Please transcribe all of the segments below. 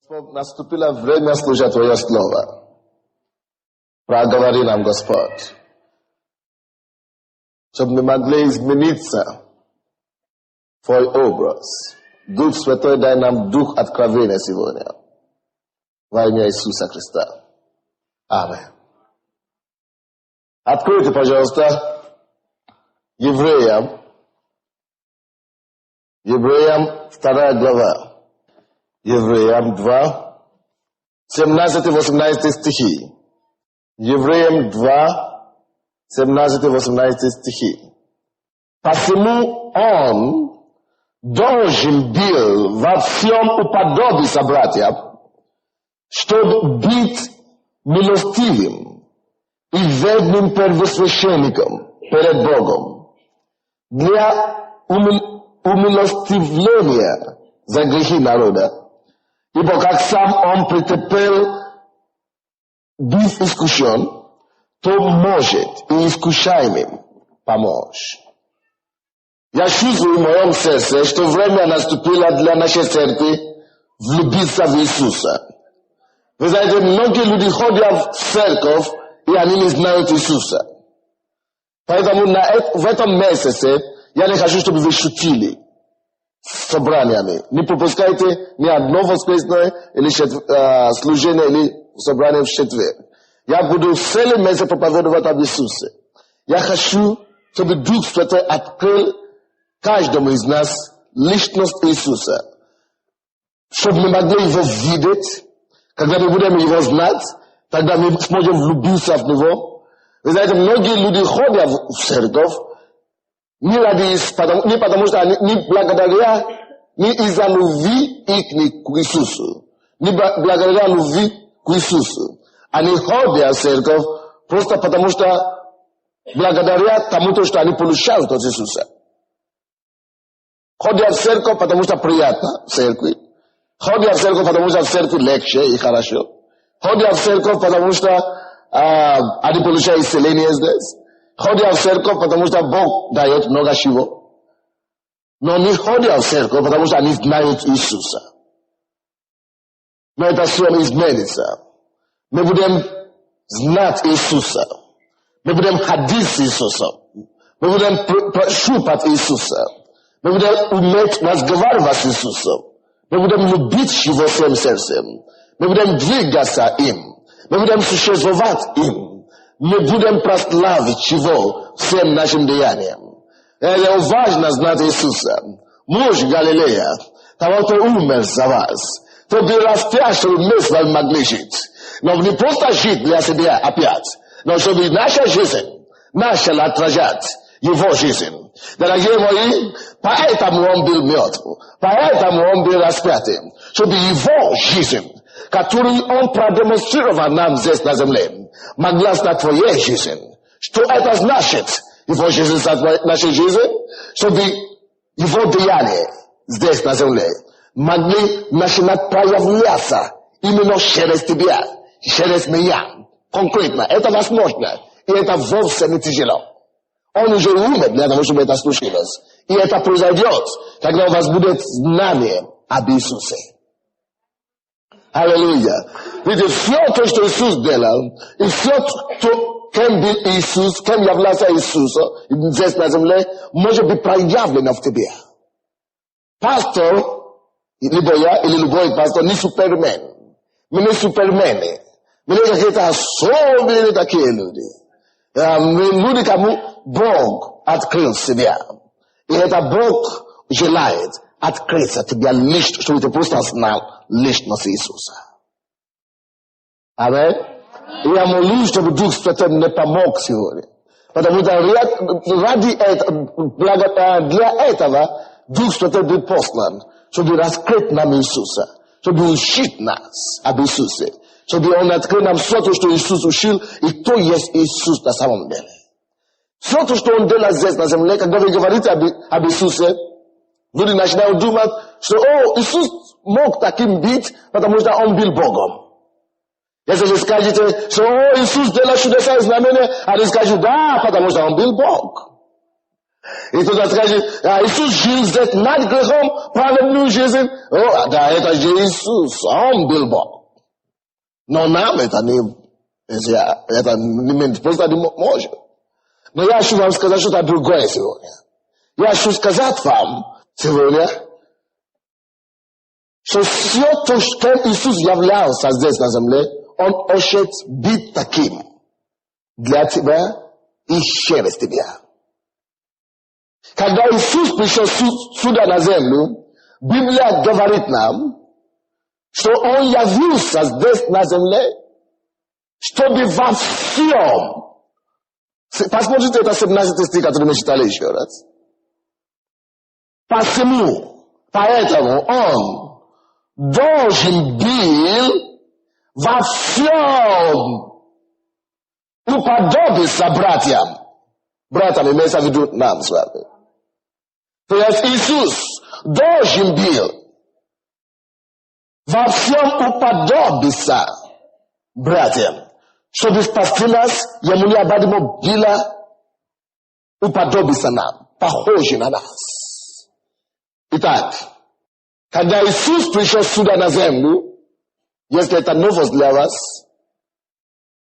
Наступило время слушать Твое Слово. Проговори нам, Господь, чтобы мы могли измениться в Твой образ. Дух Святой, дай нам дух откровения сегодня. Во имя Иисуса Христа. Аминь. Откройте, пожалуйста, Евреям 2 глава. Евреям 2, 17-18 стихи. Евреям 2, 17-18 стихи. Посему он должен был во всем уподобиться братьям, чтобы быть милостивым и верным первосвященником перед Богом для умилостивления за грехи народа. Ибо как сам он претерпел быть искушен, то может и искушаемым помочь. Я чувствую в моем сердце, что время наступило для нашей церкви влюбиться в Иисуса. Вы знаете, многие люди ходят в церковь, и они не знают Иисуса. Поэтому в этом месяце я не хочу, чтобы вы шутили с собраниями. Не пропускайте ни одно воскресное или служение или собрание в четверг. Я буду целый месяц проповедовать об Иисусе. Я хочу, чтобы Дух Святой открыл каждому из нас личность Иисуса. Чтобы мы могли его видеть. Когда мы будем его знать, тогда мы сможем влюбиться в него. Вы знаете, многие люди ходят в церковь, не потому что они, не благодаря, не из-за любви их к Иисусу, не благодаря любви к Иисусу. Они ходят в церковь просто потому что благодаря тому, что они получают от Иисуса. Ходят в церковь, потому что приятно в церкви. Ходят в церковь, потому что в церкви легче и хорошо. Ходят в церковь, потому что они получают исцеление здесь. Ходят в церковь, потому что Бог дает много чего. Но не ходят в церковь, потому что они знают Иисуса. Но это все изменится. Мы будем знать Иисуса. Мы будем ходить с Иисусом. Мы будем щупать Иисуса. Мы будем уметь разговаривать с Иисусом. Мы будем любить Его всем сердцем. Мы будем двигаться им. Мы будем существовать им. Мы будем прославить Его всем нашим деяниям. Это важно знать Иисуса. Муж Галилея, того, кто умер за вас. То был распят, чтобы мы с вами могли жить. Но не просто жить для себя опять, но чтобы наша жизнь начала отражать Его жизнь. Дорогие мои, поэтому Он был мертв, поэтому Он был распятым, чтобы Его жизнь, которую Он продемонстрировал нам здесь на земле, могла стать твоей жизнью. Что это значит? Его жизнь стать нашей жизнью, чтобы Его деяния здесь на земле могли начинать проявляться именно через тебя, через меня. Конкретно. Это возможно. И это вовсе не тяжело. Он уже умер для того, чтобы это случилось. И это произойдет, когда у вас будет знание об Иисусе. Аллилуйя. Видите, все то, что Иисус делал, и все, кем был Иисус, кем являлся Иисус здесь на земле, может быть проявлено в тебе. Пастор, либо я, или любой пастор, не супермен. Мы не супермены. Мы не какие-то особенные такие люди. Люди, кому Бог открыл себя. И это Бог желает открыться тебе лично, чтобы ты просто знал личность Иисуса. Аминь. И я молюсь, чтобы Дух Святой мне помог сегодня. Потому что для этого Дух Святой был послан, чтобы раскрыть нам Иисуса, чтобы учить нас об Иисусе. Чтобы Он открыл нам все то, что Иисус учил, и кто есть Иисус на самом деле. Все то, что Он делает здесь на земле, когда вы говорите об Иисусе, люди начинают думать, что Иисус мог таким быть, потому что Он был Богом. Если вы скажете, что Иисус делал чудеса и знамения, они скажут, да, потому что Он был Бог. Ito скажет, Иисус жил здесь над грехом, праведную жизнь. О, да, это же Иисус, Он был Бог. Но нам это не просто не может. Но я хочу вам сказать что-то другое сегодня. Я хочу сказать вам сегодня, что все то, что Иисус являлся здесь на земле, Он хочет быть таким для тебя и через тебя. Когда Иисус пришел сюда на землю, Библия говорит нам, что Он явился здесь на земле, чтобы во всем. Посмотрите это 17 стих, который мы читали еще раз. Поэтому Он должен был во всем уподобиться братьям. Братьям имеется в виду нам с вами. То есть Иисус должен был во всем уподобиться братьям, чтобы спасти нас, ему необходимо было уподобиться нам, похожи на нас. Итак, когда Иисус пришел сюда на землю, если это новость для вас,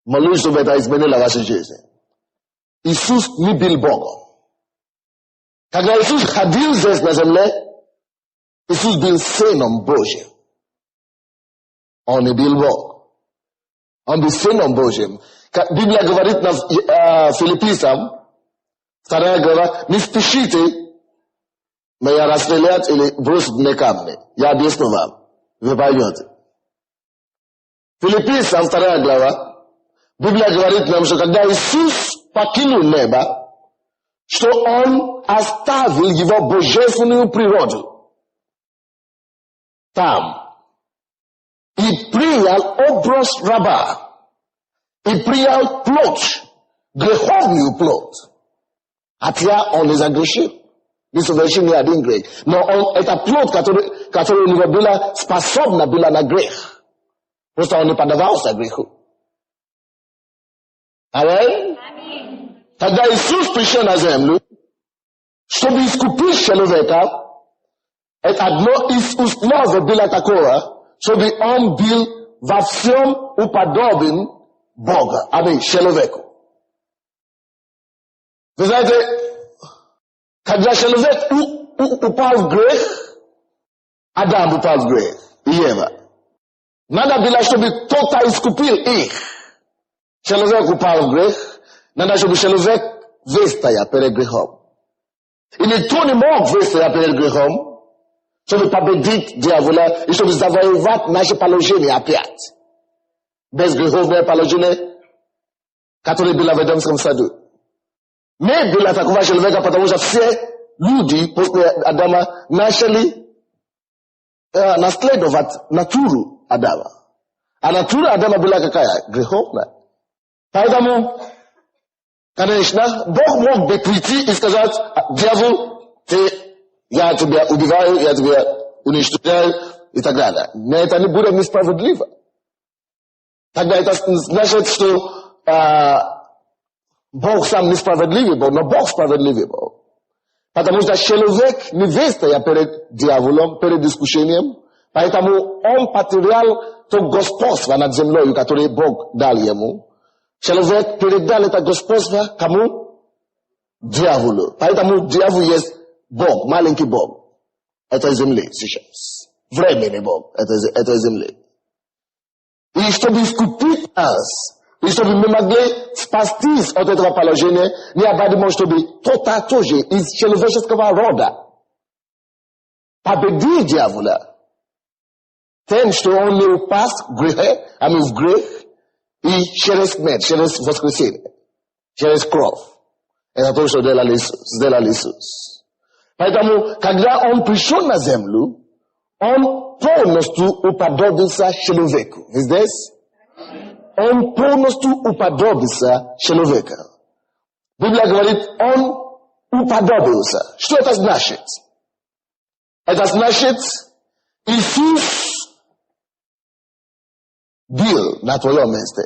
молюсь, чтобы это изменило вашу жизнь. Иисус не был Богом. Когда Иисус ходил здесь на земле, Иисус был Сыном Божьим. Он не был Бог. Он был Сыном Божьим. Библия говорит на Филиппийцам, 2 глава, не спешите меня расстрелять или бросить мне камни. Я объясню вам. Вы поймете. Филиппийцам 2 глава, Библия говорит нам, что когда Иисус покинул небо, что Он оставил Его божественную природу там и принял образ раба и принял плоть, греховную плоть. Хотя Он не загрешил, не совершил ни один грех. Но это плоть, которая у него была способна была на грех. Просто Он не поддавался греху. Аминь? Когда Иисус пришел на землю, чтобы искупить человека, это одно из условий было такое, чтобы Он был во всем уподобен Бога, человеку. Вы знаете, когда человек упал в грех, Адам упал в грех, и Ева. Надо было, чтобы кто-то искупил их. Человек упал в грех, надо, чтобы человек выстоял перед грехом. И никто не мог выстоять перед грехом, чтобы победить дьявола и чтобы завоевать наше положение опять. Безгреховное положение, которое было в Эдемском саду. Не было такого человека, потому что все люди после Адама начали наследовать натуру Адама. А натура Адама была какая? Греховная. Поэтому, конечно, Бог мог бы прийти и сказать, дьявол, я тебя убиваю, я тебя уничтожаю и так далее. Но это не будет несправедливо. Тогда это значит, что Бог сам несправедливый Бог, но Бог справедливый Бог. Потому что человек не выстоял перед дьяволом, перед искушением, поэтому он потерял то господство над землей, которое Бог дал ему. Человек передал это господство кому? Дьяволу. Поэтому дьявол есть Бог, маленький Бог. Это земли сейчас. Временный Бог. Это земли. И чтобы искупить нас, и чтобы мы могли спастись от этого положения, необходимо, чтобы кто-то тоже из человеческого рода победил дьявола тем, что он не упал в грех, и через смерть, через воскресение, через кровь. Это то, что сделал Иисус. Поэтому, когда Он пришел на землю, Он полностью уподобился человеку. Вы здесь? Он полностью уподобился человеку. Библия говорит, Он уподобился. Что это значит? Это значит, Иисус был на твоем месте.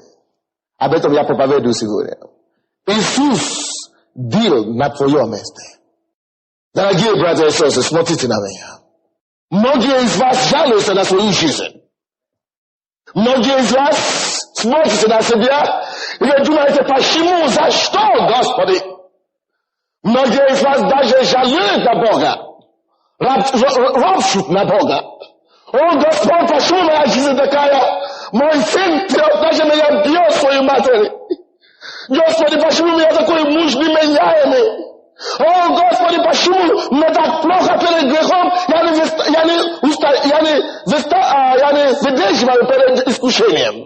Об этом я проповедую сегодня. Иисус был на твоем месте. Дорогие братья и сестры, смотрите на меня. Многие из вас жалуются на свою жизнь. Многие из вас смотрите на себя и вы думаете, почему, за что, Господи? Многие из вас даже жалеют на Бога, ропщут на Бога. О, Господь, почему моя жизнь такая? Мой сын даже меня бьет свою матерь. Господи, почему у меня такой муж неменяемый? О, Господи, почему мне так плохо перед грехом? Я не выдерживаю перед искушением.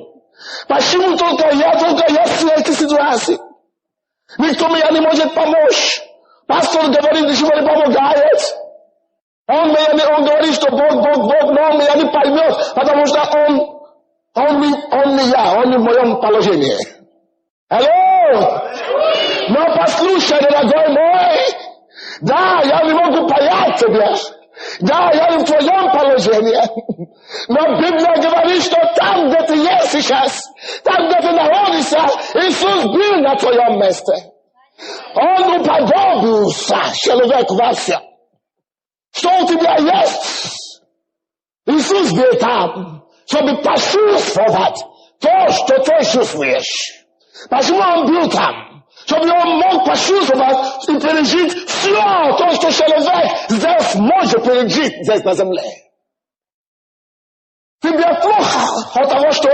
Почему только я в этой ситуации? Никто меня не может помочь. Пастор говорит, ничего не помогает. Он говорит, что Бог, но он меня не поймет, потому что он не в моем положении. Алло! Но послушай, дорогой мой, да, я не могу понять тебя. Да, я не в твоем положении. Но Библия говорит, что там, где ты есть сейчас, там, где ты находишься, Иисус был на твоем месте. Он уподобился человеку во всем. Что у тебя есть? Иисус был там, чтобы почувствовать то, что ты чувствуешь. Почему он был там? Чтобы он мог почувствовать и пережить все то, что человек здесь может пережить здесь на земле. Тебе плохо от того, что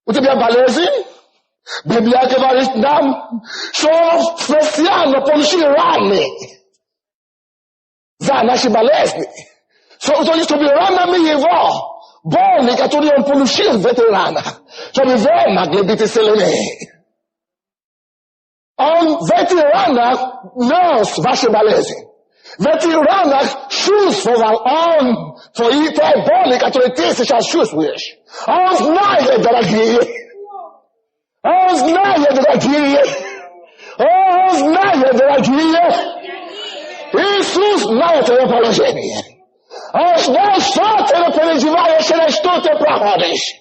у тебя болезнь? Библия говорит нам, что он специально получил раны за наши болезни. Чтобы ранами его, боли, которые он получил в этих ранах, чтобы вы могли быть исцелены. Он в этих ранах нес ваши болезни. В этих ранах чувствовал он твои боли, которые ты сейчас чувствуешь. Он знает, дорогие. Он знает, дорогие. Он знает, дорогие. Иисус знает твое положение. Он знает, что ты переживаешь, через что ты проходишь.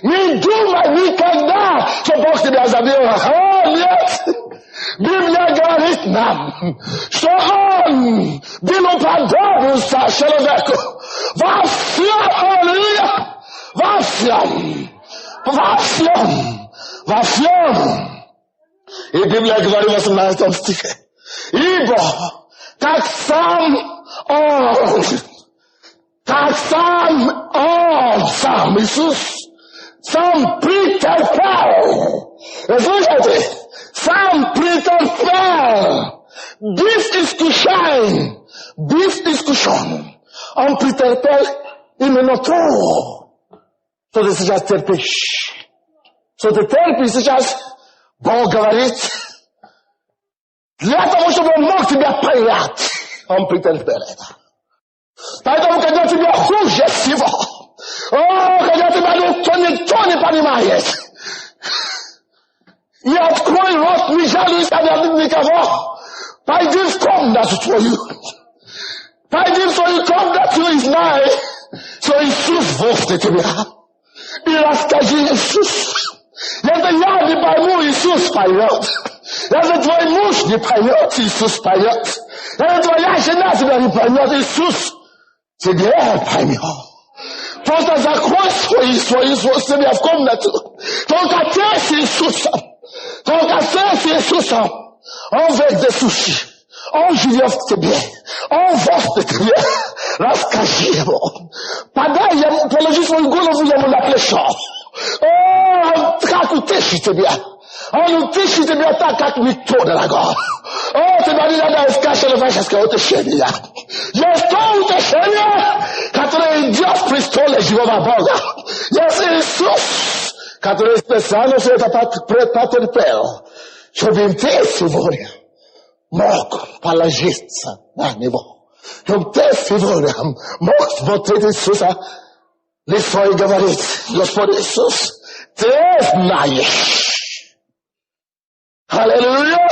Не думай никогда, что Бог тебя забил. О, нет! Библия говорит нам, что Он был уподобился человеку во всем, аллилуйя, во всем, во всем, во всем. И Библия говорит в 18 стихе, ибо как сам Иисус, сам претерпел. Слушайте, сам претерпел. Быв искушен. Он претерпел именно то, что ты сейчас терпишь. Что ты терпишь сейчас, Бог говорит, для того, чтобы Он мог тебя понять, Он претерпел это. Поэтому, когда тебе хуже всего, когда тебя никто не понимает, не открой рот, не жалуйся на никого, пойди в комнату твою, пойди в свою комнату и знай, что Иисус возле тебя, и расскажи Иисусу. Если я не пойму, Иисус поет. Если твой муж не поет, Иисус поет. Если твоя жена тебя не поймет, Иисус тебе поймет. Просто закрой себя в комнату. Только ты с Иисусом. Только ты с Иисусом. Он везде слушай. Он живет в тебе. Он возле тебе. Расскажи ему. Подай ему, положи свою голову ему на плечо. Он как утешит тебя. Он утешит тебя так, как никто, дорогой. Тебе не надо искать человеческое утешение. Есть то утешение, которое идет в престоле живого Бога. Есть Иисус, который специально все это потерпел, чтобы ты сегодня мог положиться на него. Чтобы ты сегодня мог смотреть Иисуса лицо и говорить, Господь Иисус, ты знаешь. Аллилуйя!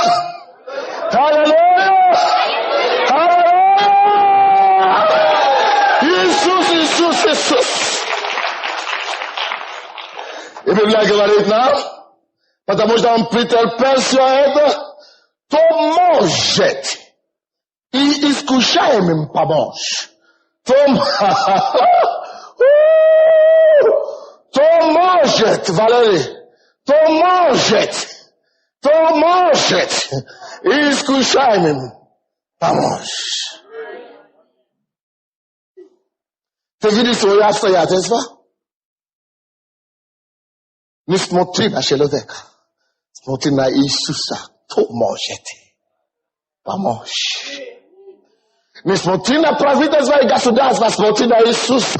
Аллилуйя! Аллилуйя! Иисус, Иисус, Иисус! И Библия говорит нам, потому что Он претерпел все это, то может I iskuszajmy pomóż. To może, Walery. To może. Iskuszajmy помощь. Ты видишь свои обстоятельства? Не смотри на человека. Смотри на Иисуса. Кто может помочь? Не смотри на правительство и государство. Смотри на Иисуса.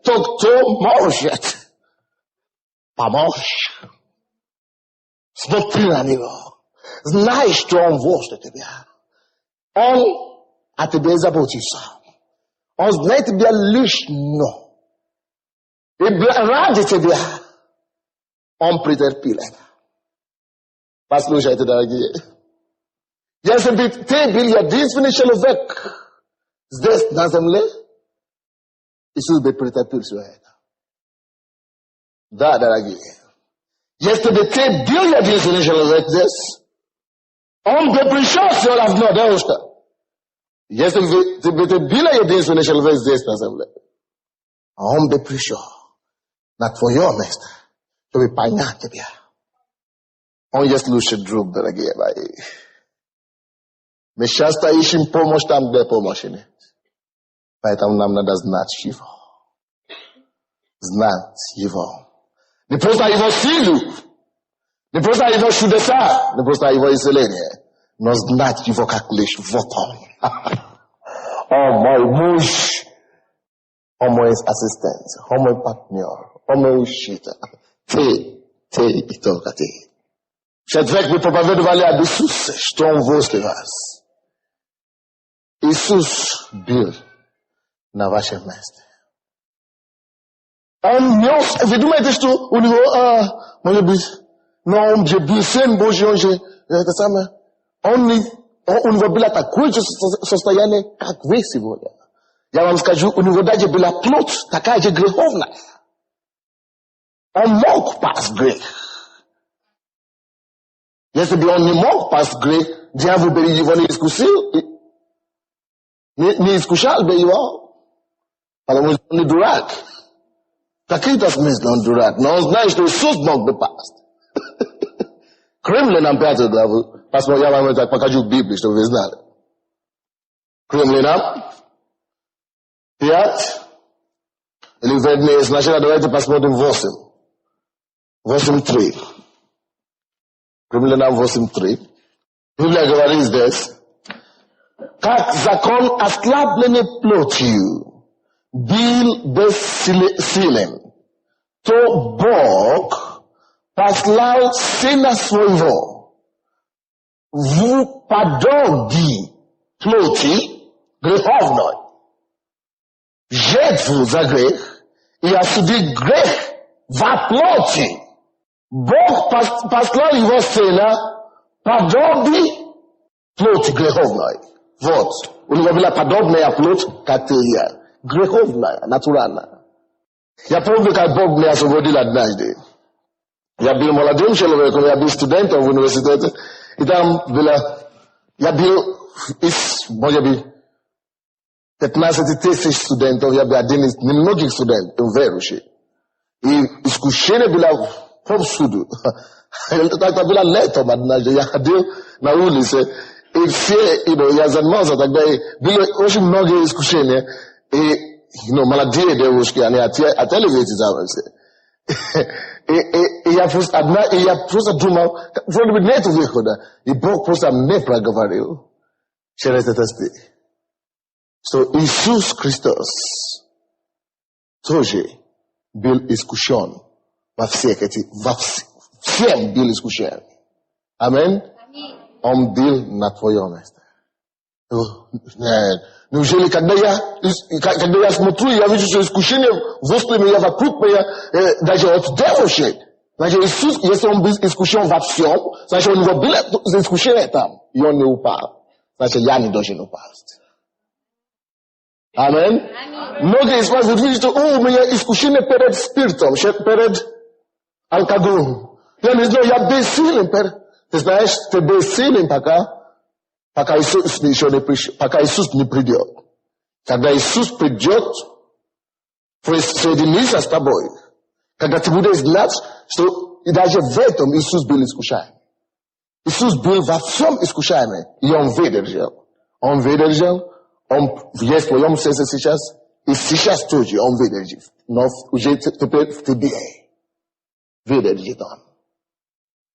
То, кто может помочь. Смотри на Него. Знай, что Он возле тебя. Он о тебе заботится. Он знает тебя лично. И ради тебя Он претерпел это. Послушайте, дорогие. Если бы ты был единственный человек здесь, на земле, Иисус бы претерпел все это. Да, дорогие. Если бы ты был единственный человек здесь, Он бы пришел все равно, девушка. Если бы ты был единственный человек здесь, на земле, Он бы пришел на твое место, чтобы понять тебя. Он есть лучший друг, дорогие мои. Мы часто ищем помощь там, где помощи нет. Поэтому нам надо знать Его. Знать Его. Не просто Его силу, не просто Его чудеса, не просто Его исцеление, но знать Его как лишь вот Он. О мой муж, о мой ассистент, о мой партнер, о мой учитель. Ты и только ты. В четверг мы проповедовали об Иисусе, что Он возле вас. Иисус был на вашем месте. Он нес, вы думаете, что у него, может быть, но он же был Сын Божий, он же, это самое, у него было такое же состояние, как вы сегодня. Я вам скажу, у него даже была плоть, такая же греховная. Он мог пасть грех. Если бы он не мог пасть грех, дьявол бы его не искусил, не искушал бы его. Потому что он не дурак. В каком-то смысле он дурак, но он знает, что Иисус мог бы пасть. Римлянам 5 главу. Посмотрим, я вам это покажу в Библии, чтобы вы знали. Римлянам 5. Или вернее, сначала давайте посмотрим 8. 8:3. Римлянам 8:3. Библия говорит здесь, как закон, ослабленный плотью, был бессилен, то Бог послал Сына Своего в подобии плоти греховной, жертву за грех и осудить грех во плоти. Бог послал Его Сына подобие плоти греховной. Вот, у него была подобная плоть, как ты и я. Греховная, натуральная. Я помню, как Бог меня освободил однажды. Я был молодым человеком, я был студентом в университете, и там я был из, может быть, 15 тысяч студентов, я был один из немногих студентов, верующих. И искушение было повсюду. Это было летом однажды, я ходил на улице, и все, я занимался тогда, и было очень много искушений, и, молодые девушки, они отелевизировались. И я просто думал, вроде бы нет выхода, и Бог просто мне проговорил через этот стих, что Иисус Христос тоже был искушен во всех этих, всем был искушен. Аминь. Он был на твоем месте. Неужели, когда я смотрю, я вижу, что искушение возле меня, вокруг меня, даже от девушек. Значит, Иисус, если Он был искушен во всем, значит, у него было искушение там, и Он не упал. Значит, я не должен упасть. Аминь. Многие из вас видят, что у меня искушение перед спиртом, перед алкоголем. Я не знаю, я бессилен. Ты знаешь, ты бессилен пока пока Иисус не придет. Когда Иисус придет, соединиться с тобой, когда ты будешь знать, что и даже в этом Иисус был искушаем. Иисус был во всем искушаемый, и Он выдержал. Он выдержал, Он есть в твоем сердце сейчас, и сейчас тоже Он выдержит. Но уже теперь в тебе выдержит Он.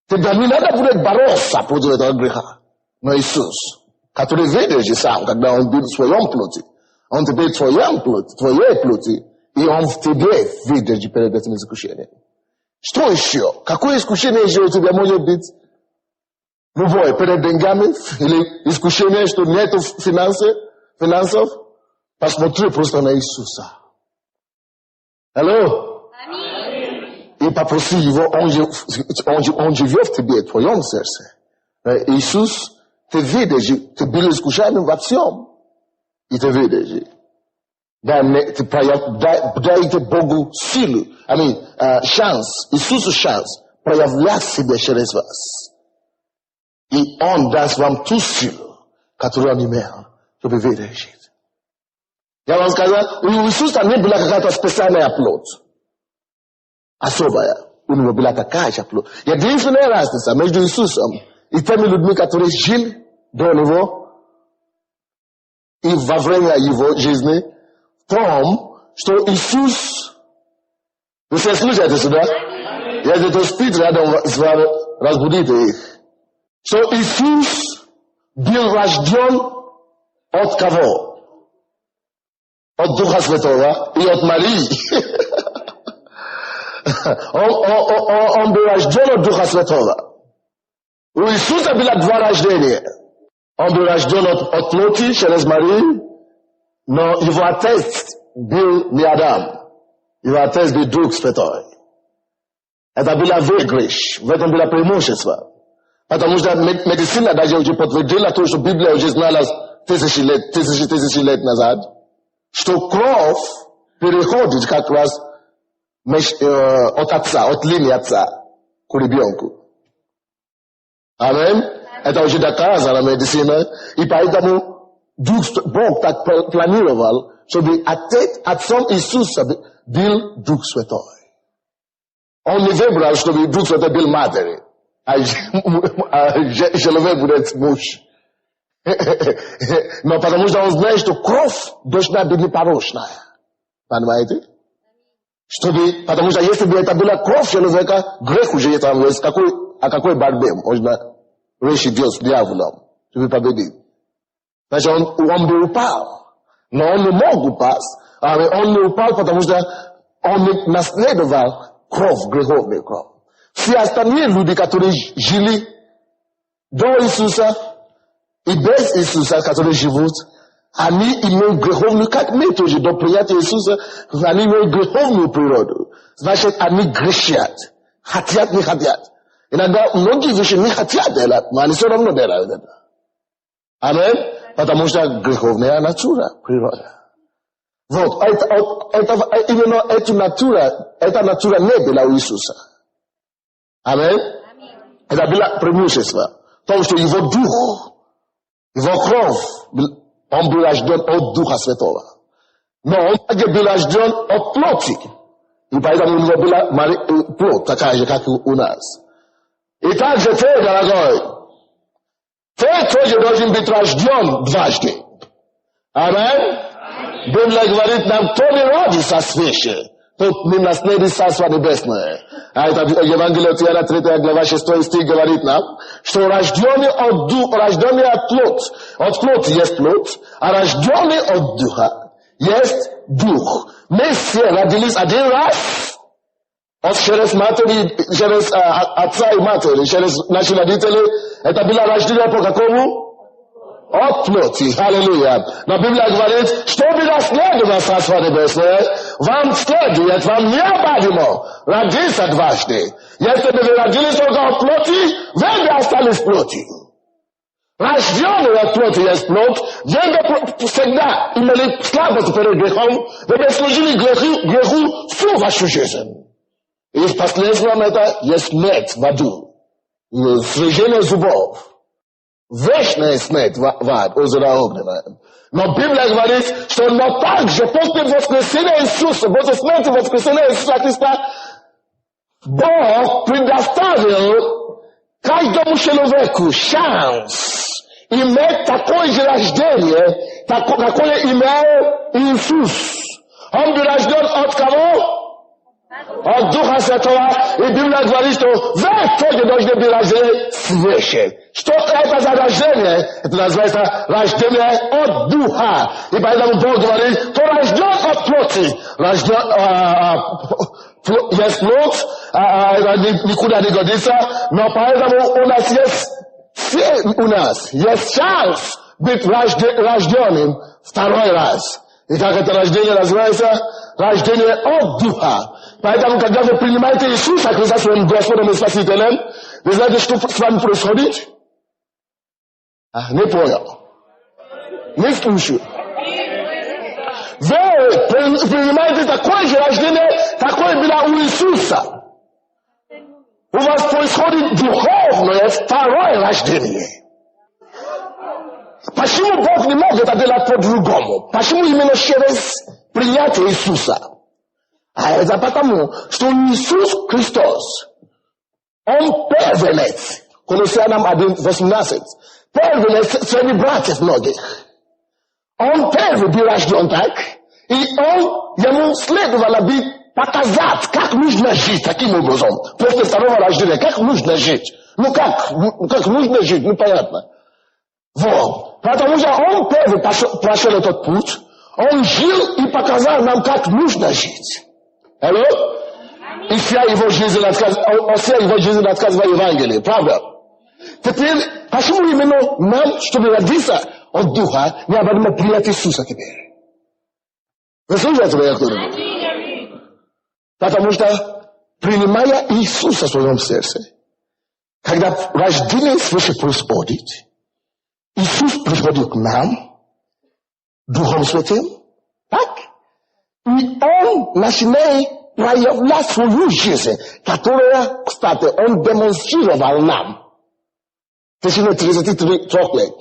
Тебе не надо будет бороться против этого греха. Но Иисус, который выдержит сам, когда Он был в своем плоти, Он теперь в твоей плоти, и Он в тебе выдержит перед этим искушением. Что еще? Какое искушение еще у тебя может быть? Любое, перед деньгами, или искушение, что нету финансов? Посмотри просто на Иисуса. Алло? И попроси Его, Он живет в тебе, в твоем сердце. Иисус, ты выдержит, ты был искушаем во всем, и ты выдержит. Дайте Богу силу, шанс, Иисусу шанс проявлять себя через вас. И Он даст вам ту силу, которую Он имел, чтобы выдержать. Я вам сказал, у Иисуса не была какая-то специальная плоть. Особая. У него была такая же плоть. Единственная разница между Иисусом и теми людьми, которые жили до Него и во время Его жизни, в том, что Иисус... Вы все слушаете сюда? Если кто спит рядом с вами, разбудите их. Что Иисус был рожден от кого? От Духа Святого и от Марии. Он был рожден от Духа Святого. У Иисуса было два рождения. Он был рожден от плоти через Марию, но его отец был не Адам. Его отец был Дух Святой. Это была выигрыш, в этом было преимущество. Потому что медицина даже уже подтвердила то, что Библия уже знала тысячи лет назад, что кровь переходит как раз от отца, от линии отца к ребенку. Аминь. Это уже доказано медицина. И поэтому Бог так планировал, чтобы отцом Иисуса был Дух Святой. Он не выбрал, чтобы Дух Святой был матерью. А человек будет муж. Но потому что он знает, что кровь должна быть непорочная. Понимаете? Потому что если бы это была кровь человека, грех уже там есть. О какой борьбе можно речь идет с дьяволом, чтобы победить? Значит, он бы упал. Но он не мог упасть. Он не упал, потому что он не наследовал кровь, греховную кровь. Все остальные люди, которые жили до Иисуса и без Иисуса, которые живут, они имеют греховную, как мы тоже, до принятия Иисуса, они имеют греховную природу. Значит, они грешат. Хотят, не хотят. Иногда многие вещи не хотят делать, но они все равно делают это. Аминь? Потому что греховная натура, природа. Вот, именно эта натура не была у Иисуса. Аминь? Это было преимущество. Потому что его дух, его кровь, он был рожден от Духа Святого. Но он также был рожден от плоти. И поэтому у него была плоть такая же, как у нас. И также ты, дорогой, ты тоже должен быть рожден дважды. Аминь? Библия говорит нам, кто не родится свыше, тот не наследует Царство Небесное. А это Евангелие от Иоанна, 3 глава, 6 стих говорит нам, что рожденный от плоти есть плоть, а рожденный от Духа есть Дух. Мы все родились один раз, через отца и матери, через наши родители. Это было рождение по какому? От плоти. Аллилуйя. Но Библия говорит, чтобы наследовать Царство Небесное, вам следует, вам необходимо родиться дважды. Если бы вы родились только от плоти, вы бы остались в плоти. Рожденный от плоти есть плоть, вы бы всегда имели слабость перед грехом, вы бы служили греху всю вашу жизнь. И последствием это есть смерть в аду, срежение зубов. Вечная смерть в ад, озеро огненное. Но Библия говорит, что но также после воскресения Иисуса, после смерти воскресения Иисуса Христа, Бог предоставил каждому человеку шанс иметь такое же рождение, какое имел Иисус. Он был рожден от кого? От Духа Святого. И Библия говорит, что вы тоже должны быть рождены свыше. Что это за рождение? Это называется рождение от Духа. И поэтому Бог говорит, кто рожден от плоти, есть плоть, никуда не годится, но поэтому у нас есть шанс быть рожденным второй раз. И как это рождение называется? Рождение от Духа. Поэтому, когда вы принимаете Иисуса Христа своим Господом и Спасителем, вы знаете, что с вами происходит? Не понял. Не слушаю. Вы принимаете такое же рождение, какое было у Иисуса. У вас происходит духовное второе рождение. Почему Бог не мог это делать по-другому? Почему именно через принятие Иисуса? А это потому, что Иисус Христос, Он первенец. Колоссянам 1:18. Первенец среди братьев многих. Он первый был рожден так, и ему следовало быть показать, как нужно жить таким образом. После второго рождения, как нужно жить. Как нужно жить, понятно. Вот. Потому что он первый прошел этот путь, он жил и показал нам, как нужно жить. Алло? И вся его жизнь рассказывает Евангелие, правда? Теперь, почему именно нам, чтобы родиться от Духа, необходимо принять Иисуса теперь? Вы слушаете меня кто-нибудь? Потому что, принимая Иисуса в своем сердце, когда рождение свыше происходит, Иисус приходит к нам, Духом Святым, так? И Он начинает проявлять свою жизнь, которая, кстати, Он демонстрировал нам в течение 33 лет.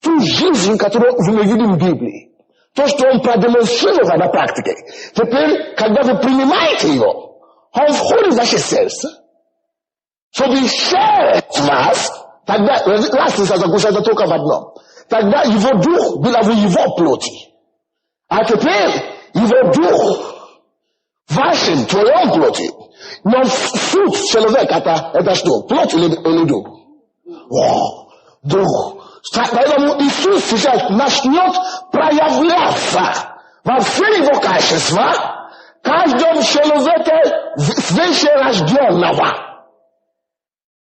Ту жизнь, которую мы видим в Библии. То, что Он продемонстрировал на практике. Теперь, когда вы принимаете Его, Он входит в ваше сердце, чтобы исцелить вас. Тогда разница заключается только в одном. Тогда Его Дух был в Его плоти. А теперь Его Дух в вашем, твоем плоти. Но суть человека это что? Плоть или Дух? Дух. Поэтому Иисус сейчас начнет проявляться во все Его качества каждом человеке свыщерожденного.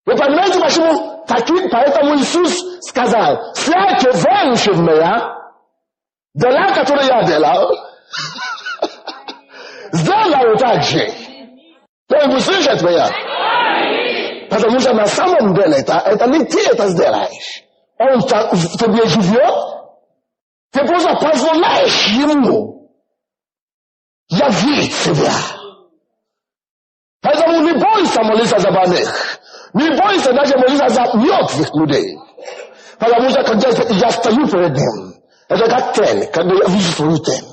Вы понимаете, почему? Поэтому Иисус сказал, всякие женщины, дела, которые я делал, сделаю так же. Вы слышите меня? Потому что на самом деле это не ты это сделаешь. Он в тебе живет, ты просто позволяешь Ему явить себя. Поэтому не бойся молиться за больных. Не бойся даже молиться за мертвых людей. Потому что когда я стою перед Ним, это как тень, когда я вижу свою тень.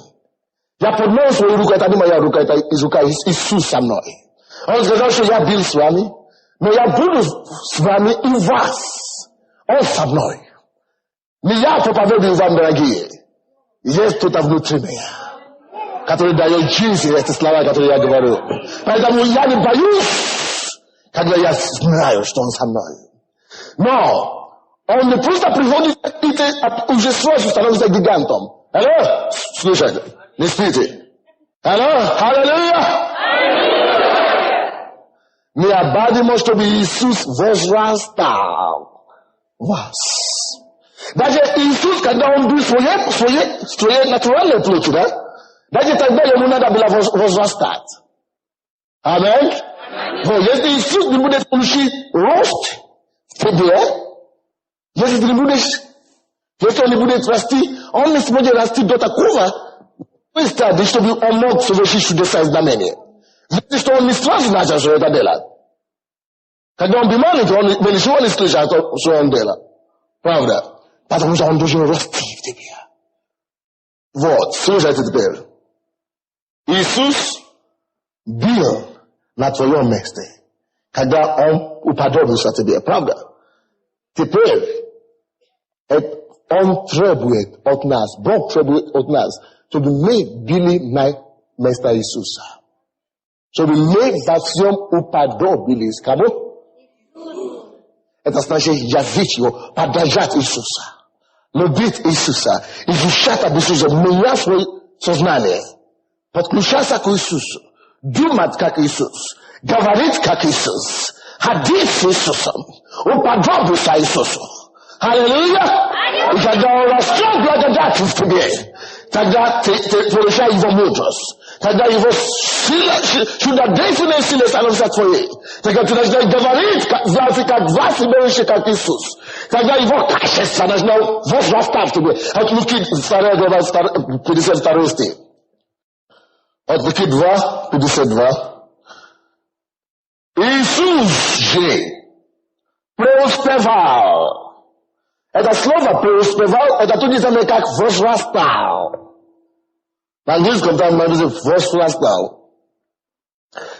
Я поднял свою руку, это не моя рука, это рука Иисус со мной. Он сказал, что я был с вами, но я буду с вами и вас. Он со мной. Не я проповедую вам, дорогие. Есть кто-то внутри меня, который дает жизнь, эти слова, которые я говорю. Поэтому я не боюсь, когда я знаю, что Он со мной. Но Он не просто приходит и уже сразу становится гигантом. Алло? Слушайте, не спите. Алло? Аллилуйя! Необходимо, чтобы Иисус возрастал в вас. Даже Иисус, когда Он был в своей натуральной плоти, да? Даже тогда Ему надо было возрастать. Аминь? Вот, если Иисус не будет получить рост в тебе, если Он не будет расти, Он не сможет расти до такого стадии, чтобы Он мог совершить чудеса и знамения. Видите, что Он не сразу начал это делать. Когда Он был маленький, он ничего не слышал, что Он делал. Правда? Потому что он должен расти в тебе. Вот, слушайте теперь. Иисус был на твоем месте, когда Он уподобился тебе, правда? Теперь Он требует от нас, Бог требует от нас, чтобы мы были на место Иисуса. Чтобы мы во всем уподобились кому? Это значит явить Его, подражать Иисуса, любить Иисуса, изучать об Иисусе, менять свое сознание, подключаться к Иисусу, думать как Иисус, говорить как Иисус, ходить с Иисусом, уподобиться Иисусу. Аллилуйя! И когда Он растет благодатью в тебе, тогда ты получаешь Его мудрость. Тогда Его сила, чудодейственная сила становится твоей. Тогда ты начинаешь говорить, как вас и больше, как Иисус. Тогда Его качество должно возрастать в тебе. От Луки 2 глава 52 стих. От Луки 2, 52. Иисус же преуспевал. Это слово преуспевал, это то же самое, как возрастал. На английском там написано возрастал.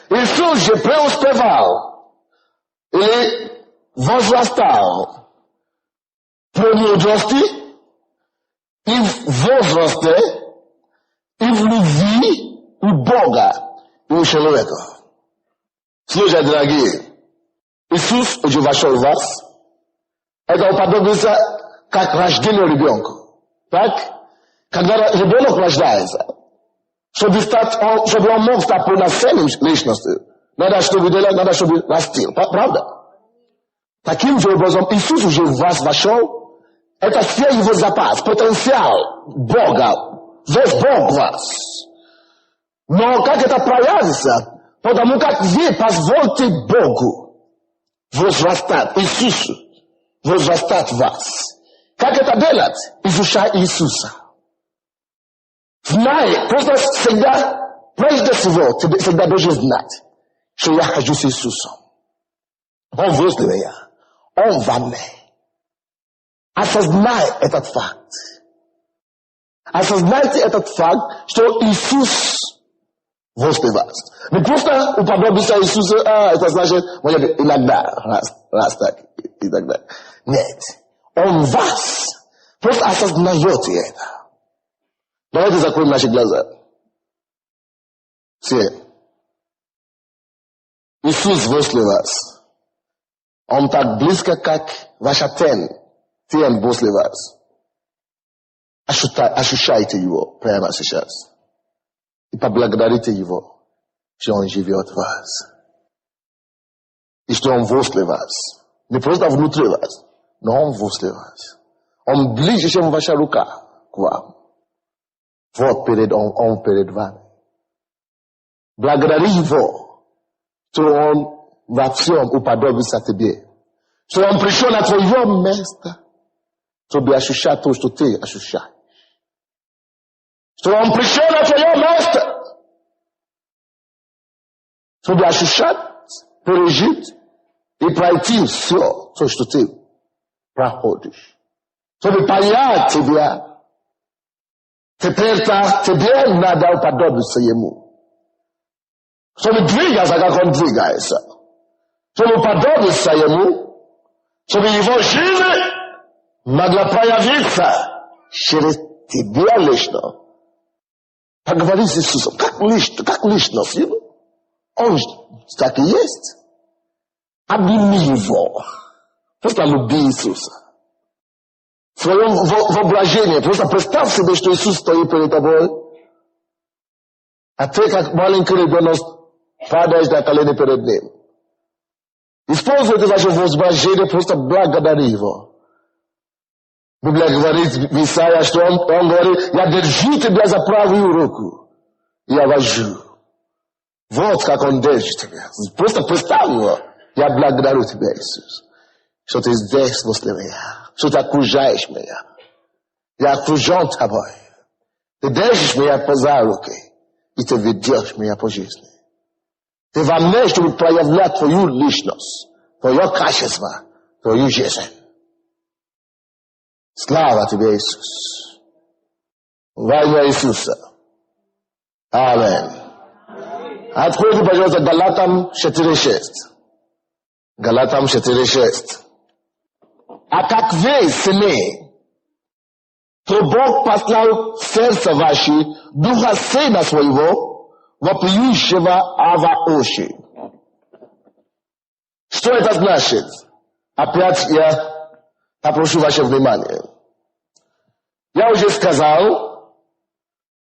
Иисус же преуспевал или возрастал в мудрости и в возрасте и в любви у Бога и у человека. Слушайте, дорогие, Иисус уже вошел в вас. Это уподобится как рождение ребенка. Так? Когда ребенок рождается, чтобы он мог стать полноценным личностью, надо, чтобы растил. Правда? Таким же образом, Иисус уже в вас вошел. Это все его запас, потенциал Бога. Весь Бог в вас. Но как это проявится? Потому как вы позвольте Богу возрастать, Иисусу возрастать в вас. Как это делать? Изучай Иисуса. Знай, просто всегда, прежде всего, ты всегда должен знать, что я хожу с Иисусом. Он возле меня. Он во мне. Осознай этот факт. Осознайте этот факт, что Иисус возле вас. Не просто уподобиться Иисусу, это значит, иногда, раз так, и так далее. Нет. Он вас. Просто осознаете это. Давайте закроем наши глаза. Все. Иисус возле вас. Он так близко, как ваша тень возле вас. Ощущайте Его прямо сейчас. И поблагодарите Его, что Он живет в вас. И что Он возле вас. Не просто внутри вас, но Он возле вас. Он ближе, чем ваша рука к вам. Вот Он перед вами. Благодари Его, что Он во всем уподобится тебе. Что Он пришел на твое место, чтобы ощущать то, что ты ощущаешь. Что Он пришел на твое место, чтобы ощущать, пережить и пройти все, то, что ты проходишь. Чтобы понять тебя. Теперь-то тебе надо уподобиться Ему. Чтобы двигаться, как Он двигается. Чтобы уподобиться Ему. Чтобы Его жизнь могла проявиться через тебя лично. Поговори с Иисусом, как личность Его. Он так и есть. Обними Его. Просто люби Иисуса. В своем воображении просто представь себе, что Иисус стоит перед тобой. А ты, как маленький ребенок, падаешь на колени перед Ним. Используйте ваше воображение, просто благодари Его. Библия говорит в Исаии, что он говорит, я держу тебя за правую руку. Я вожу. Вот как Он держит тебя. Просто представь Его. Я благодарю тебя, Иисус, что ты здесь возле меня. Что ты окружаешь меня. Я окружен тобой. Ты держишь меня за руки. И ты ведешь меня по жизни. Ты во мне, чтобы проявлять твою личность, твое качество, твою жизнь. Слава тебе, Иисус. Во имя Иисуса. Аминь. Откройте, пожалуйста, Галатам 4:6. Галатам 4:6. А как вы сыны, то Бог послал в сердце ваше Духа Сына Своего, вопиющего Ава Оши. Что это значит? Опять я попрошу ваше внимание. Я уже сказал,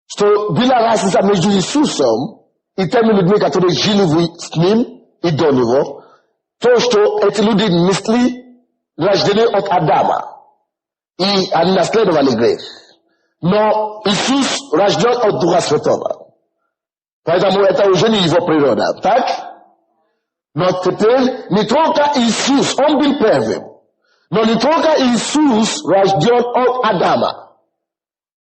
что была разница между Иисусом и теми людьми, которые жили с Ним и до Него. То, что эти люди несли, рождены от Адама. И они наследовали грех. Но Иисус рожден от Духа Святого. Поэтому это уже не его природа. Так? Но теперь не только Иисус, Он был первым. Но не только Иисус рожден от Адама.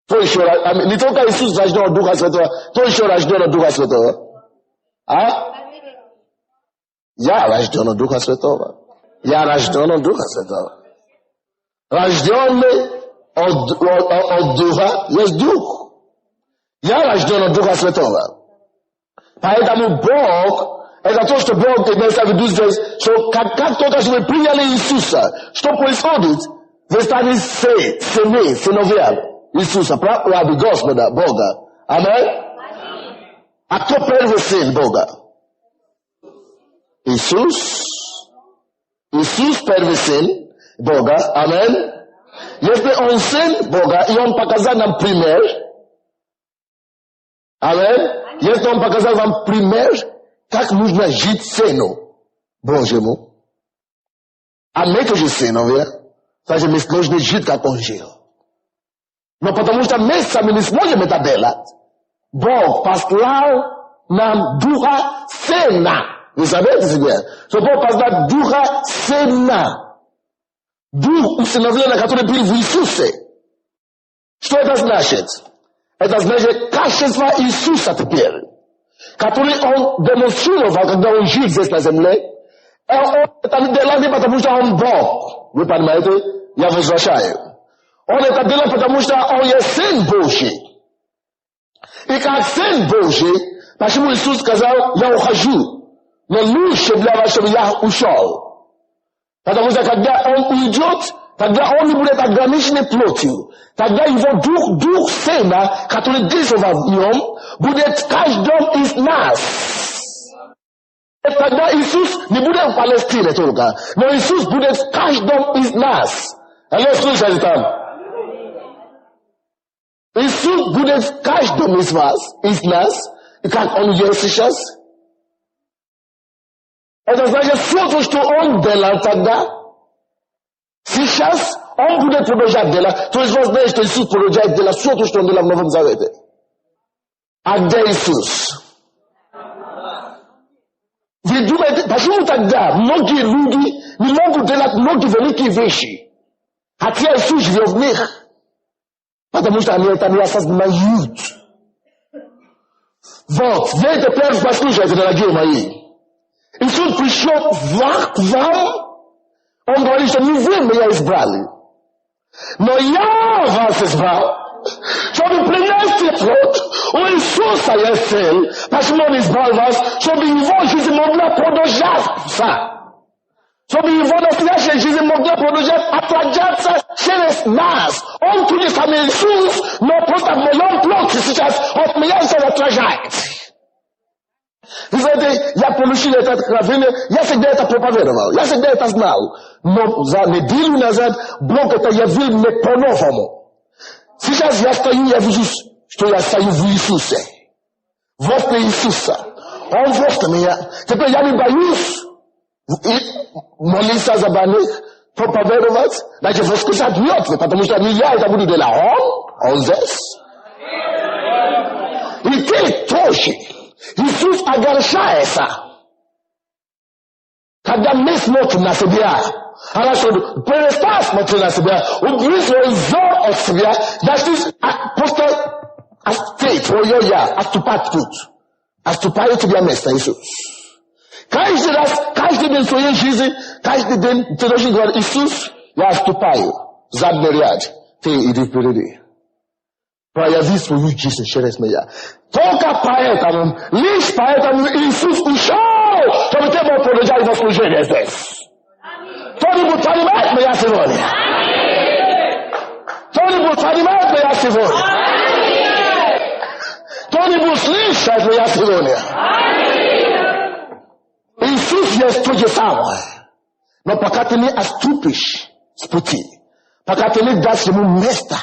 То еще, не только Иисус рожден от Духа Святого, то еще рожден от Духа Святого. А? Я рожден от Духа Святого. Я рожден от Духа Святого. Рожденный от Духа есть Дух. Я рожден от Духа Святого. Поэтому Бог, это то, что Бог имеется в виду здесь, что как только вы приняли Иисуса, что происходит? Вы стали сыновья Иисуса, правда, Господа, Бога. Аминь? А кто первый сын Бога? Иисус. Иисус первый сын Бога. Аминь. Если Он сын Бога, и Он показал нам пример. Аминь. Если Он показал вам пример, как нужно жить сыну Божьему. А мы тоже сыновья, значит, мы должны жить, как Он жил. Но потому что мы сами не сможем это делать, Бог послал нам Духа Сына. Вы знаете себе, что Бог послал Духа Сына. Дух усыновления, который был в Иисусе. Что это значит? Это значит качество Иисуса теперь, который Он демонстрировал, когда Он жил здесь на земле. И Он это не делал не потому, что Он Бог. Вы понимаете? Я возвращаю. Он это делал, потому что Он есть Сын Божий. И как Сын Божий, почему Иисус сказал, я ухожу, но лучше для вас, чтобы я ушел. Потому что когда Он уйдет, тогда Он не будет ограничен плотью. Тогда Его Дух Сына, который действовал в Нем, будет в каждом из нас. И тогда Иисус не будет в Палестине только, но Иисус будет в каждом из нас. Алло, слушайте там. Иисус будет в каждом из вас, из нас, и как Он есть сейчас. Это значит, все, что Он делал тогда, сейчас Он будет продолжать делать. То есть вы знаете, что Иисус продолжает делать все, что Он делал в Новом Завете. А где Иисус? Вы думаете, почему тогда многие люди не могут делать многие великие вещи, хотя Иисус живет в них? Потому что они это не осознают. Вот, вы теперь послушайте, дорогие мои. Иисус пришел к вам, Он говорит, что не вы меня избрали, но я вас избрал, чтобы принести плод. У Иисуса есть цель, почему Он избрал вас, чтобы Его жизнь могла продолжаться. Чтобы Его настоящая жизнь могла продолжать оплодяться через нас. Он тот же самый Иисус, но просто в моем плоти сейчас от меня все отражает. Вы знаете, я получил это откровение, я всегда это проповедовал, я всегда это знал. Но за неделю назад Бог это явил мне по-новому. Сейчас я стою, я вижу, что я стою в Иисусе. Возле Иисуса. Он возле меня. Теперь я не боюсь молиться за больных, проповедовать, даже воскрешать мертвых, потому что не я это буду делать, Он здесь. И ты тоже. Иисус огорчается, когда мы смотрим на себя. Она говорит, перестань смотреть на себя, убери свой взор от себя, значит, просто оставь твое я, отступать тут. Отступай у тебя место, Иисус. Каждый раз, каждый день в своей жизни, каждый день ты должен говорить, Иисус, я отступаю. задний ряд, ты иди впереди. Прояви свою жизнь через меня. Только поэтому, лишь поэтому Иисус ушел, чтобы ты мог продолжать его служение здесь. Кто-нибудь понимает меня сегодня? Кто-нибудь понимает меня сегодня? Кто-нибудь слышит меня сегодня? Иисус есть то же самое. Но пока ты не отступишь с пути, пока ты не дашь ему место,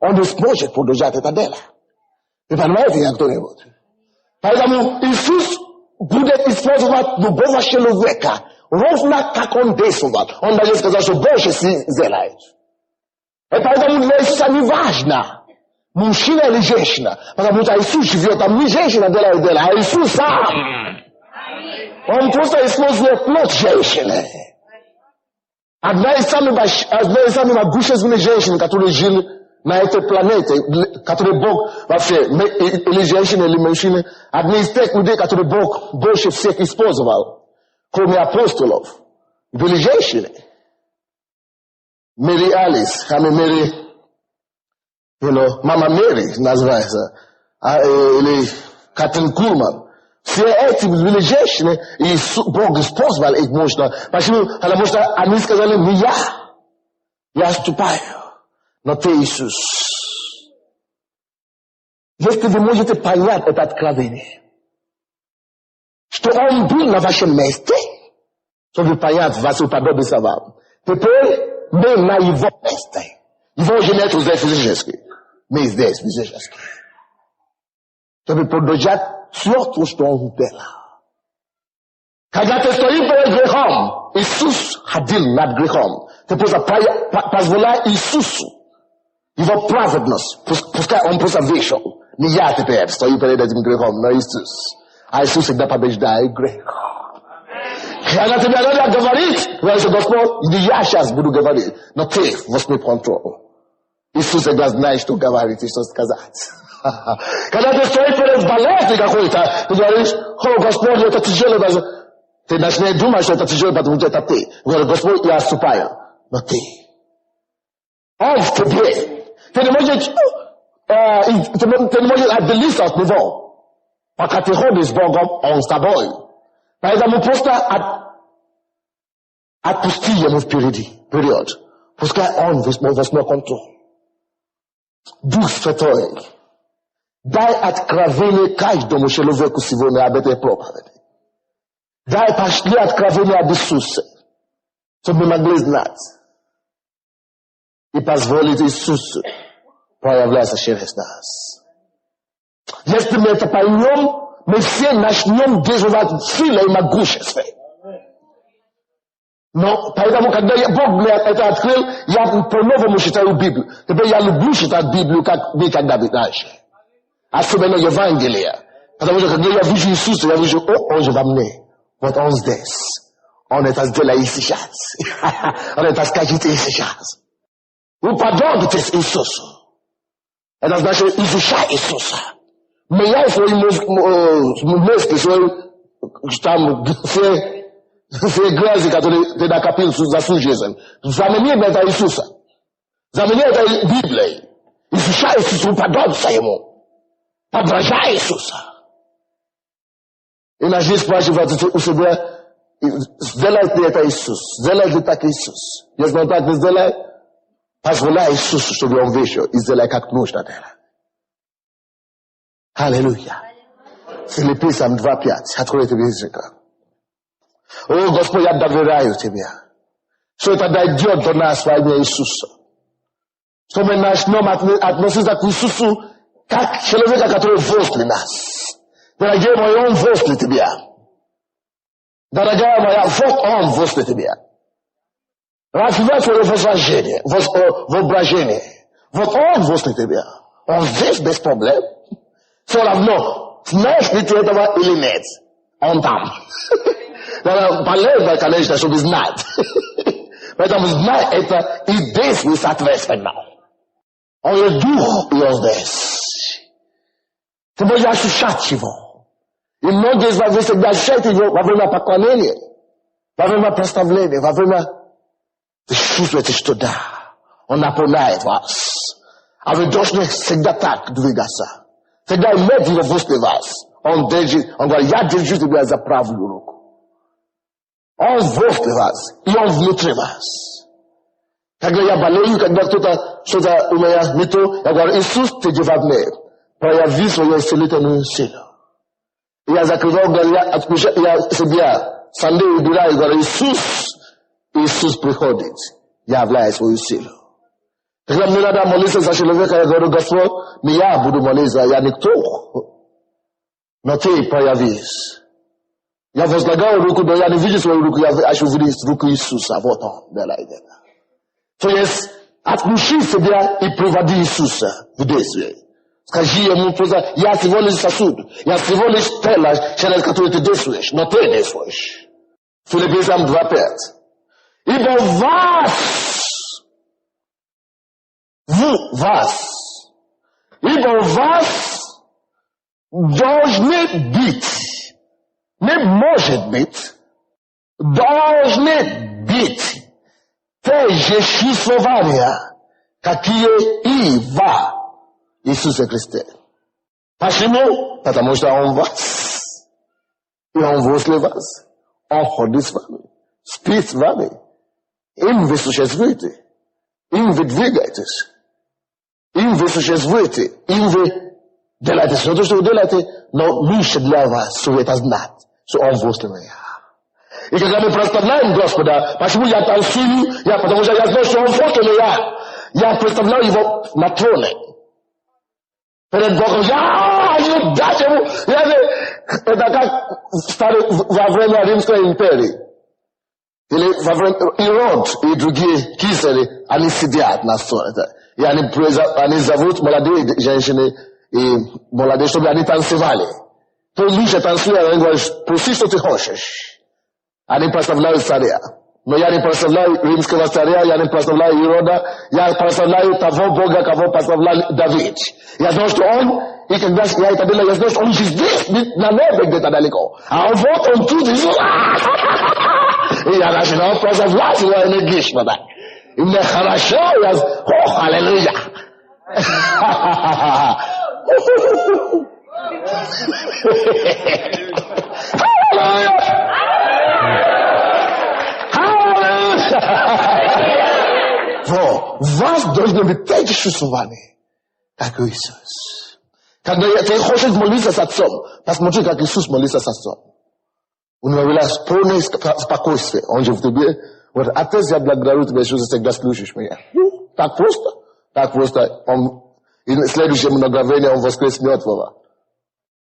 он не сможет продолжать это дело. Вы понимаете, как кто-нибудь? Поэтому Иисус будет использовать любого человека ровно как он действовал. Он даже сказал, что больше сделает. И поэтому для Иисуса не важно, мужчина или женщина. Потому что Иисус живет, там не женщина делает дело, а Иисус сам. Он просто использует плоть женщины. Одна из самых могущественных женщин, которые жили на этой планете, которые Бог вообще, или женщины, или мужчины, одни из тех людей, которые Бог больше всех использовал, кроме апостолов, были женщины. Мэри Алис, Мэри, Мама Мэри называется, или Катрин Кулман. Все эти были женщины, и Бог использовал их мощно. Почему? Потому что они сказали, не я отступаю, но ты Иисус. Если вы можете понять это откровение, что Он был на вашем месте, чтобы понять вас уподобиться вам. Теперь мы на Его месте. Его же нет здесь физически. Мы здесь физически. Чтобы продолжать все то, что Он делал. Когда ты стоишь перед грехом, Иисус ходил над грехом. Ты просто позволяй Иисусу Его праведность. Пускай Он просто вышел. Не я теперь стою перед этим грехом, но Иисус. А Иисус всегда побеждает грех. Когда тебе надо говорить, говорит, Господь, не я сейчас буду говорить, но ты возьми контроль. Иисус всегда знает, что говорить и что сказать. Когда ты стоишь перед болезнью какой-то, ты говоришь, о, Господь, это тяжело. Ты начинаешь думать, что это тяжело, потому что это ты. Говорит, Господь, я отступаю, но ты. Он в тебе. Ты не можешь отделиться от него. Пока ты ходишь с Богом, Он с тобой. Поэтому просто отпусти ему вперед. Пускай он возьмет контроль. Дух Святой, дай откровение каждому человеку сегодня об этой проповеди. Дай пошли откровение об Иисусе, чтобы мы могли знать и позволить Иисусу проявляться через нас. Если мы это поймем, мы все начнем действовать в силе и могуществе. Но поэтому, когда Бог мне это открыл, я по-новому читаю Библию. Теперь я люблю читать Библию, как никогда раньше. Особенно Евангелие. Потому что когда я вижу Иисуса, я вижу, Он же во мне. Вот Он здесь. Он это сделает и сейчас. Он это скажет и сейчас. Уподобитесь Иисусу. Это значит, изучай Иисуса. Меняй свои мысли, свои там все грязи, которые ты накопил за свою жизнь. Замени это Иисуса. Замени это Библией. Изучай Иисуса, уподобься Ему. Подражай Иисуса. И на жизнь спрашивает у себя, сделает ли это Иисус? Сделает ли так Иисус? Если Он так не сделает, позволяй Иисусу, чтобы Он вышел и сделай как нужно делать. Аллилуйя. Филиппийцам 2:5. Откройте языка. О, Господь, я доверяю Тебе, что это дойдет до нас во имя Иисуса. Что мы начнем относиться к Иисусу как человека, который возле нас. Дорогие мои, Он возле Тебя. Дорогая моя, вот Он возле Тебя. Развивай свое воображение. Вот Он возле Тебя. Он здесь без проблем. Все равно, знаешь ли ты этого или нет, Он там. Полезно, конечно, чтобы знать. Поэтому знай это и действуй соответственно. Он есть дух, и Он здесь. Ты можешь ощущать Его. И многие из вас всегда ощущают Его во время поклонения, во время прославления, во время... Ты чувствуете, что да, Он наполняет вас. А вы должны всегда так двигаться. Всегда иметь его возле вас. Он говорит, я держу тебя за правую руку. Он возле вас, и он внутри вас. Когда я болею, когда кто-то что-то у меня не то, я говорю, Иисус, ты во мне. Прояви свою исцелительную силу. И я закрывал глаза, я себя сандей убираю и говорю, Иисус приходит, являя свою силу. Когда мне надо молиться за человека, я говорю, Господь, не я буду молиться, я никто. Но ты проявись. Я возлагаю руку, но я не вижу свою руку, я хочу видеть руку Иисуса. Вот он делает это. То есть, отпусти себя и приводи Иисуса в действие. Скажи ему просто, я всего лишь сосуд, я всего лишь тело, через которое ты действуешь, но ты действуешь. Филиппийцам 2:5. Ибо вас должны быть, не может быть, должны быть те же чувствования, какие и в Иисусе Христе. Почему? Потому что Он вас. И Он возле вас. Он ходит с вами. Спит с вами. Им вы существуете. Им вы двигаетесь. Им вы существуете. Им вы делаете все то, что вы делаете, но лучше для вас, чтобы это знать, что Он возле меня. И когда мы представляем Господа, почему я танцую? Потому что я знаю, что Он возле меня. Я представляю Его на троне. Перед Богом, не дать ему. Это как во время Римской империи. Или во время Ирод и другие кисели, они сидят на столе. И они зовут молодые женщины и молодые, чтобы они танцевали. То лучше танцуют, они говорят, проси, что ты хочешь. Они прославляют царя. Но я не прославляю римского царя, я не прославляю Ирода, я прославляю того Бога, кого прославлял Давид. Я знаю, что он, и когда я это делаю, я знаю, что он здесь, на небе где-то далеко. А он вот, он тут, и я начинаю прославлять его энергично, да. И мне хорошо, я, аллилуйя. Вас должны быть те же чувствования, как Иисус. Когда ты хочешь молиться с Отцом, посмотри, как Иисус молится с Отцом. У него было полное спокойствие. Он же в тебе. Вот, Отец, я благодарю тебя, что ты всегда слушаешь меня. Так просто. Так просто. И в следующем мгновении он воскрес мертвого.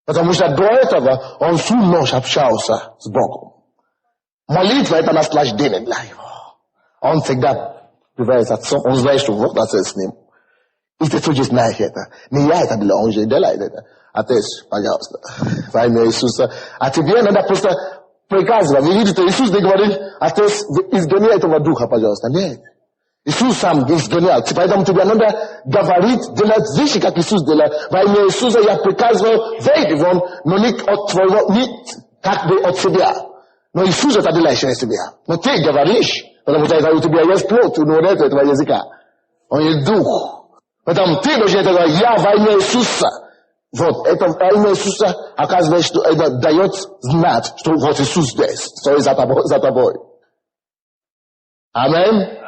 Потому что до этого он всю ночь общался с Богом. Молитва — это наслаждение для него. Он всегда бывает Отцом, он знает, что вот Отец с ним. И ты тоже знаешь это. Не я это делаю, он же делает это. Отец, пожалуйста, во имя Иисуса. А тебе надо просто приказывать. Вы видите, Иисус не говорит, Отец, изгони этого духа, пожалуйста. Нет. Иисус сам изгонял. Поэтому тебе надо говорить, делать вещи, как Иисус делал. Во имя Иисуса я приказываю, выйди вон, но не от твоего, не как бы от себя. Но Иисус это делает через себя. Но ты говоришь, потому что у тебя есть плоть, но нет этого языка. Он есть дух. Поэтому ты должен это говорить, я во имя Иисуса. Вот, это во имя Иисуса оказывается, что это дает знать, что вот Иисус здесь, стоит за тобой. Аминь.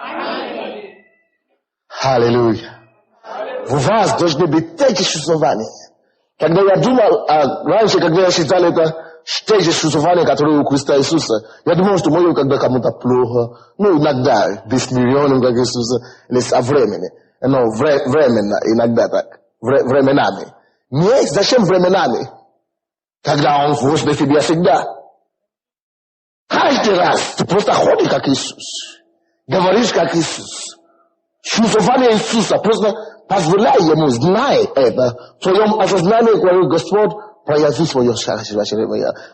Аллилуйя. У вас должны быть такие чувствования. Когда я думал, раньше, когда я считал это, те же чувствования, которые у Христа Иисуса, я думал, что может, когда кому-то плохо, иногда, бессмиренным, как Иисуса, или со временем. Но временно, иногда так, временами. Нет, зачем временами? Когда Он возле тебя всегда. Каждый раз ты просто ходишь, как Иисус. Говоришь, как Иисус. Чувствование Иисуса, просто позволяй Ему, знай это, в твоем осознании, говорю, Господь, прояви свое счастье,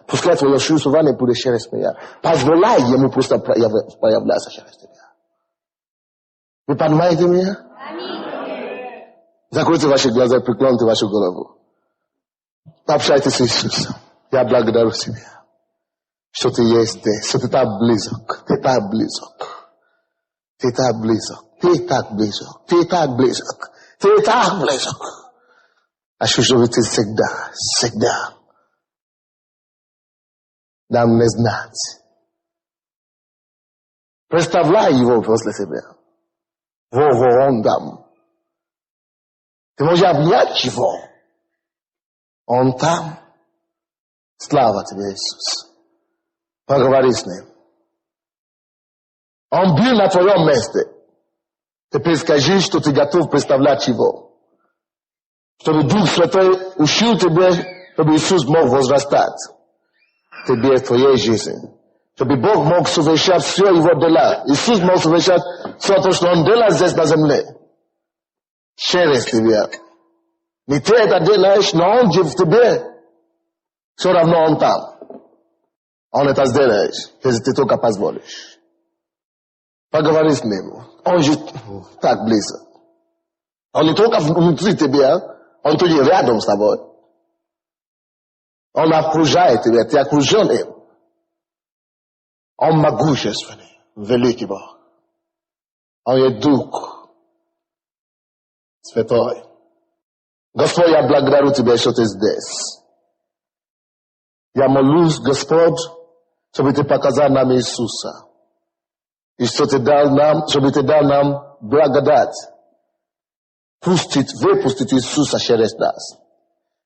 пускай твое чувствование будет через меня. Позволяй Ему просто проявляться через тебя. Вы понимаете меня? Закройте ваши глаза, преклоните вашу голову. Общайтесь с Иисусом. Я благодарю Тебя, что Ты есть здесь, что Ты так близок. Ты так близок. Ты так близок. Ти так близок, ти так близок, ти так близок. А що ж робити всегда. Нам не знать. Представляй его после себя. Он там. Ты можешь обнять его. Он там. Слава тебе, Иисус. Поговори с ним. Он был на твоем месте. Теперь скажи, что ты готов представлять его. Чтобы Дух Святой учил тебя, чтобы Иисус мог возрастать тебе в твоей жизни. Чтобы Бог мог совершать все его дела. Иисус мог совершать все то, что Он делает здесь на земле. Через тебя. Не ты это делаешь, но Он в тебе. Все равно Он там. Он это сделает, если ты только позволишь. Поговори с Ним. Он же так близко. Он не только внутри тебя, Он тут рядом с тобой. Он окружает тебя, ты окружен им. Он могущественный, великий Бог. Он есть Дух Святой. Господь, я благодарю Тебя, что Ты здесь. Я молюсь, Господь, чтобы Ты показал нам Иисуса. И что Ты дал нам, чтобы Ты дал нам благодать. Выпустить Иисуса через нас.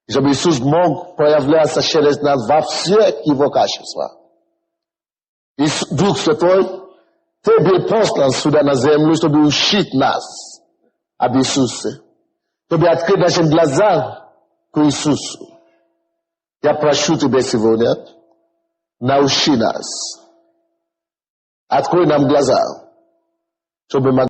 И чтобы Иисус мог проявляться через нас во всех Его качествах. И Дух Святой, Ты был послан сюда на землю, чтобы учить нас об Иисусе. Чтобы открыть наши глаза к Иисусу. Я прошу Тебя сегодня, научи нас. Открой нам глаза, чтобы мы